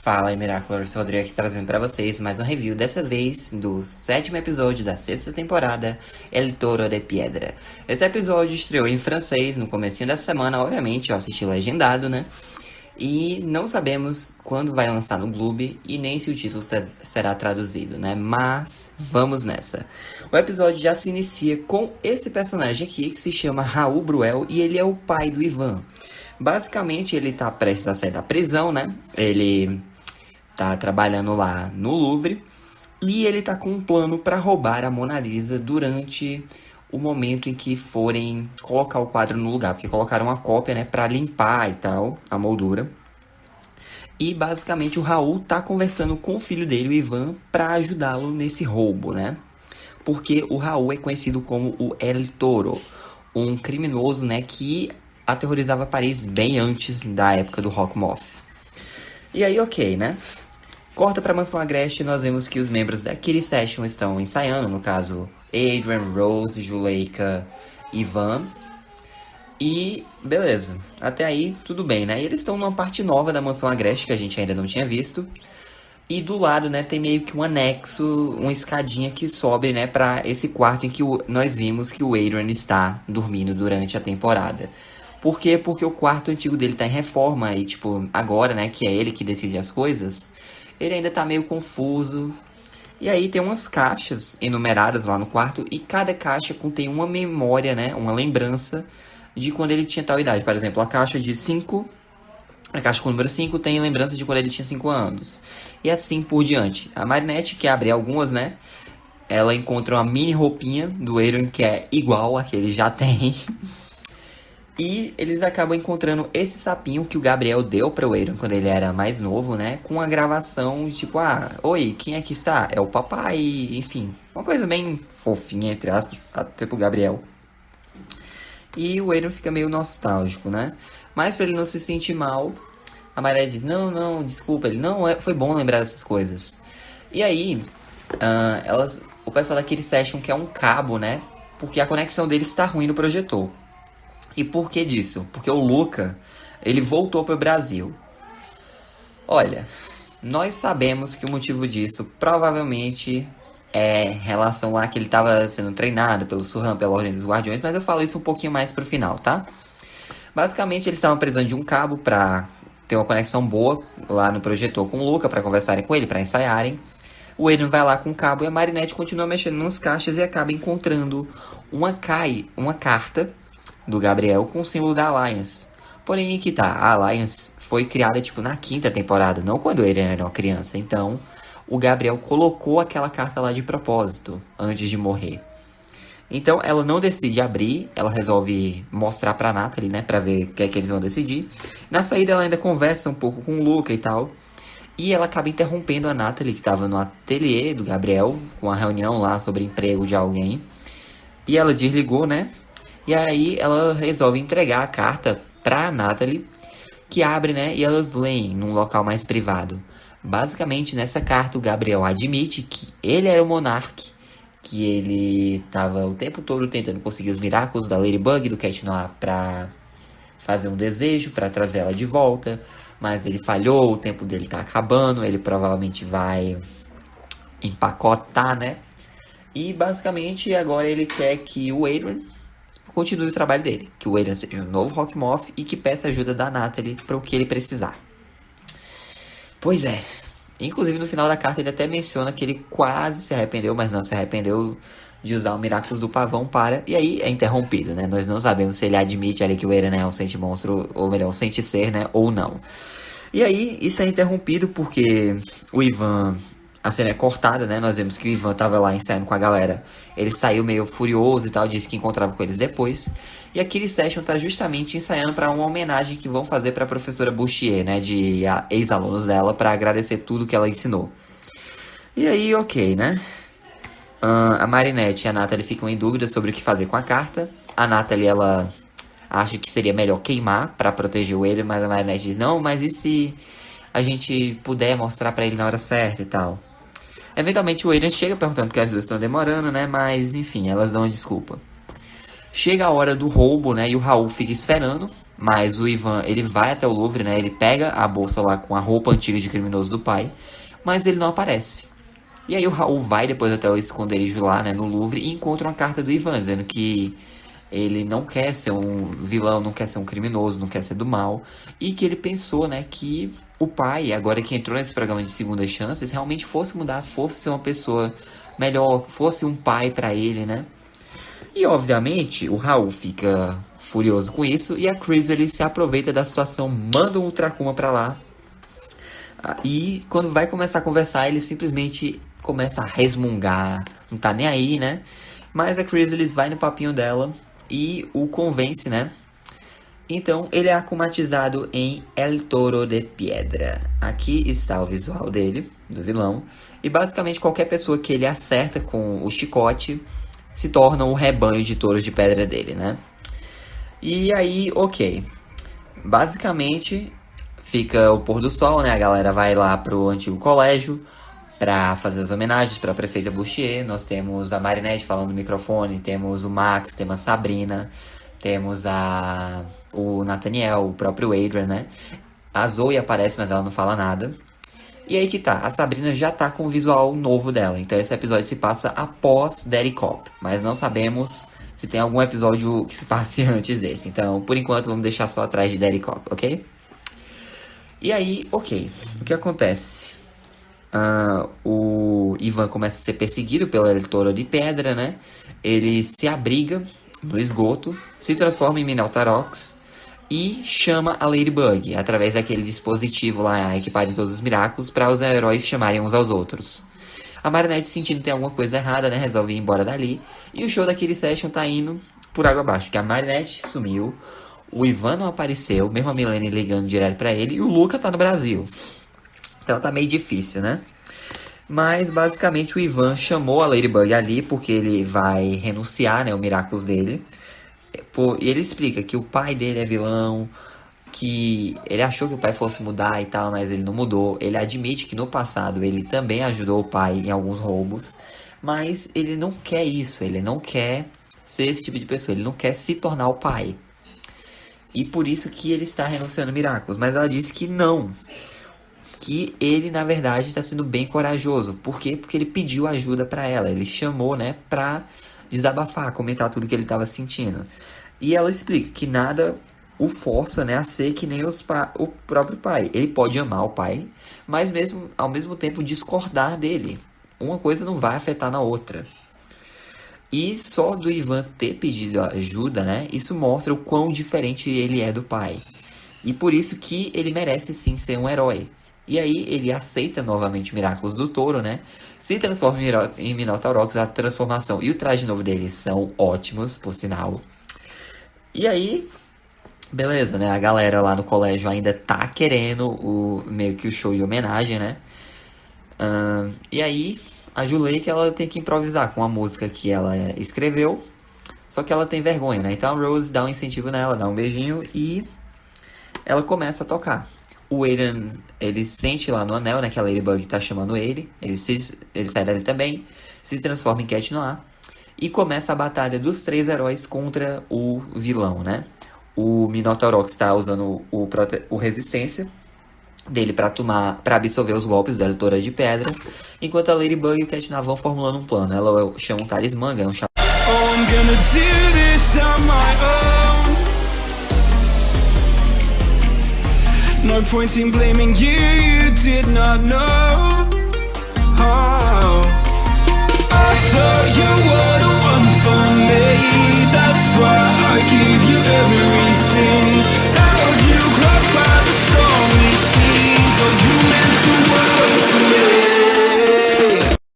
Fala aí, Miraculous, Rodrigo aqui trazendo pra vocês mais um review, dessa vez do sétimo episódio da sexta temporada, El Toro de Piedra. Esse episódio estreou em francês no comecinho dessa semana, obviamente, eu assisti legendado, né? E não sabemos quando vai lançar no Gloob e nem se o título será traduzido, né? Mas vamos nessa. O episódio já se inicia com esse personagem aqui que se chama Raul Bruel e ele é o pai do Ivan. Basicamente, ele tá prestes a sair da prisão, né? Ele tá trabalhando lá no Louvre e ele tá com um plano para roubar a Mona Lisa durante o momento em que forem colocar o quadro no lugar, porque colocaram uma cópia, né, para limpar e tal, a moldura. E basicamente o Raul tá conversando com o filho dele, o Ivan, para ajudá-lo nesse roubo, né? Porque o Raul é conhecido como o El Toro, um criminoso, né, que aterrorizava Paris bem antes da época do Rock Moth. E aí, ok, né? Corta pra Mansão Agreste e nós vemos que os membros da Kitty Session estão ensaiando, no caso, Adrian, Rose, Juleika, Ivan. E beleza, até aí tudo bem, né? E eles estão numa parte nova da Mansão Agreste que a gente ainda não tinha visto. E do lado, né, tem meio que um anexo, uma escadinha que sobe, né, pra esse quarto em que nós vimos que o Adrian está dormindo durante a temporada. Por quê? Porque o quarto antigo dele tá em reforma e, tipo, agora, né, que é ele que decide as coisas, ele ainda tá meio confuso. E aí tem umas caixas enumeradas lá no quarto e cada caixa contém uma memória, né, uma lembrança de quando ele tinha tal idade. Por exemplo, a caixa de 5, a caixa com o número 5 tem lembrança de quando ele tinha 5 anos. E assim por diante. A Marinette, que abre algumas, né, ela encontra uma mini roupinha do Aaron que é igual a que ele já tem. E eles acabam encontrando esse sapinho que o Gabriel deu para o Aaron quando ele era mais novo, né? Com a gravação de tipo, oi, quem é que está? É o papai, enfim. Uma coisa bem fofinha, entre aspas, até pro Gabriel. E o Aaron fica meio nostálgico, né? Mas para ele não se sentir mal, a Maria diz, não, desculpa. Ele, não, foi bom lembrar dessas coisas. E aí, o pessoal da Kitty Session quer um cabo, né? Porque a conexão deles está ruim no projetor. E por que disso? Porque o Luca, ele voltou para o Brasil. Olha, nós sabemos que o motivo disso provavelmente é relação lá que ele estava sendo treinado pelo Surram, pela Ordem dos Guardiões, mas eu falo isso um pouquinho mais pro final, tá? Basicamente, eles estavam precisando de um cabo para ter uma conexão boa lá no projetor com o Luca, para conversarem com ele, para ensaiarem. O Aiden vai lá com o cabo e a Marinette continua mexendo nas caixas e acaba encontrando uma carta do Gabriel com o símbolo da Alliance. Porém, que tá, a Alliance foi criada, tipo, na quinta temporada, não quando ele era uma criança. Então, o Gabriel colocou aquela carta lá de propósito, antes de morrer. Então, ela não decide abrir, ela resolve mostrar pra Natalie, né, pra ver o que é que eles vão decidir. Na saída, ela ainda conversa um pouco com o Luca e tal. E ela acaba interrompendo a Natalie, que tava no ateliê do Gabriel, com a reunião lá sobre emprego de alguém. E ela desligou, né? E aí ela resolve entregar a carta pra Natalie, que abre, né? E elas leem num local mais privado. Basicamente, nessa carta, o Gabriel admite que ele era o Monark, que ele tava o tempo todo tentando conseguir os Miraculous da Ladybug, do Cat Noir, pra fazer um desejo, pra trazer ela de volta. Mas ele falhou, o tempo dele tá acabando, ele provavelmente vai empacotar, né? E basicamente agora ele quer que o Adrian continue o trabalho dele, que o Adrian seja um novo Rock Moth e que peça ajuda da Natalie para o que ele precisar. Pois é. Inclusive no final da carta ele até menciona que ele quase se arrependeu, mas não se arrependeu de usar o Miraculous do Pavão para... E aí é interrompido, né? Nós não sabemos se ele admite ali que o Adrian é um sente-monstro, ou melhor, um sente-ser, né? Ou não. E aí isso é interrompido porque o Ivan... A cena é cortada, né? Nós vemos que o Ivan tava lá ensaiando com a galera. Ele saiu meio furioso e tal, disse que encontrava com eles depois. E a Kitty Session tá justamente ensaiando para uma homenagem que vão fazer para a professora Bouchier, né? De ex-alunos dela, para agradecer tudo que ela ensinou. E aí, ok, né? A Marinette e a Natalie ficam em dúvida sobre o que fazer com a carta. A Natalie, ela acha que seria melhor queimar para proteger ele, mas a Marinette diz, não, mas e se a gente puder mostrar para ele na hora certa e tal? Eventualmente o Aiden chega perguntando porque as duas estão demorando, né? Mas, enfim, elas dão uma desculpa. Chega a hora do roubo, né? E o Raul fica esperando. Mas o Ivan, ele vai até o Louvre, né? Ele pega a bolsa lá com a roupa antiga de criminoso do pai. Mas ele não aparece. E aí o Raul vai depois até o esconderijo lá, né? No Louvre. E encontra uma carta do Ivan, dizendo que ele não quer ser um vilão, não quer ser um criminoso, não quer ser do mal. E que ele pensou, né? Que o pai, agora que entrou nesse programa de segundas chances, realmente fosse mudar, fosse ser uma pessoa melhor, fosse um pai pra ele, né? E obviamente o Raul fica furioso com isso e a Chrysalis se aproveita da situação, manda um Ultra Akuma pra lá. E quando vai começar a conversar, ele simplesmente começa a resmungar, não tá nem aí, né? Mas a Chrysalis vai no papinho dela e o convence, né? Então ele é akumatizado em El Toro de Piedra. Aqui está o visual dele, do vilão. E basicamente qualquer pessoa que ele acerta com o chicote se torna o rebanho de touros de pedra dele, né? E aí, ok. Basicamente, fica o pôr do sol, né? A galera vai lá pro antigo colégio pra fazer as homenagens pra prefeita Bouchier. Nós temos a Marinette falando no microfone, temos o Max, temos a Sabrina, temos o Nathaniel, o próprio Adrian, né? A Zoe aparece, mas ela não fala nada. E aí que tá, a Sabrina já tá com o visual novo dela. Então esse episódio se passa após Daddy Cop. Mas não sabemos se tem algum episódio que se passe antes desse. Então, por enquanto, vamos deixar só atrás de Daddy Cop, ok? E aí, ok. O que acontece? O Ivan começa a ser perseguido pelo El Toro de Pedra, né? Ele se abriga no esgoto, se transforma em Minotaurox e chama a Ladybug, através daquele dispositivo lá equipado em todos os Miraculous, para os heróis chamarem uns aos outros. A Marinette, sentindo que tem alguma coisa errada, né, resolve ir embora dali. E o show da Kitty Session tá indo por água abaixo, que a Marinette sumiu, o Ivan não apareceu, mesmo a Milene ligando direto pra ele, e o Luca tá no Brasil. Então tá meio difícil, né? Mas, basicamente, o Ivan chamou a Ladybug ali, porque ele vai renunciar, né, o Miraculous dele. E ele explica que o pai dele é vilão, que ele achou que o pai fosse mudar e tal, mas ele não mudou. Ele admite que no passado ele também ajudou o pai em alguns roubos, mas ele não quer isso, ele não quer ser esse tipo de pessoa, ele não quer se tornar o pai. E por isso que ele está renunciando a Miraculous, mas ela disse que não. Que ele, na verdade, está sendo bem corajoso. Por quê? Porque ele pediu ajuda pra ela, ele chamou, né, pra desabafar, comentar tudo que ele estava sentindo. E ela explica que nada o força, né, a ser que nem o próprio pai. Ele pode amar o pai, mas mesmo ao mesmo tempo discordar dele. Uma coisa não vai afetar na outra. E só do Ivan ter pedido ajuda, né, isso mostra o quão diferente ele é do pai. E por isso que ele merece sim ser um herói. E aí ele aceita novamente Miraculous do Touro, né? Se transforma em Minotaurox, a transformação e o traje novo dele são ótimos, por sinal. E aí, beleza, né? A galera lá no colégio ainda tá querendo meio que o show de homenagem, né? E aí, a Julie que ela tem que improvisar com a música que ela escreveu. Só que ela tem vergonha, né? Então a Rose dá um incentivo nela, dá um beijinho e ela começa a tocar. O Aiden, ele sente lá no anel, né, que a Ladybug tá chamando ele. Ele sai dali também, se transforma em Cat Noir. E começa a batalha dos 3 heróis contra o vilão, né? O Minotaurox tá usando o Resistência dele pra absorver os golpes da Leitora de Pedra. Enquanto a Ladybug e o Cat Noir vão formulando um plano. Ela chama um talismã, ganha um chapéu. Oh, I'm gonna do this on my own. No point in blaming you, you did not know.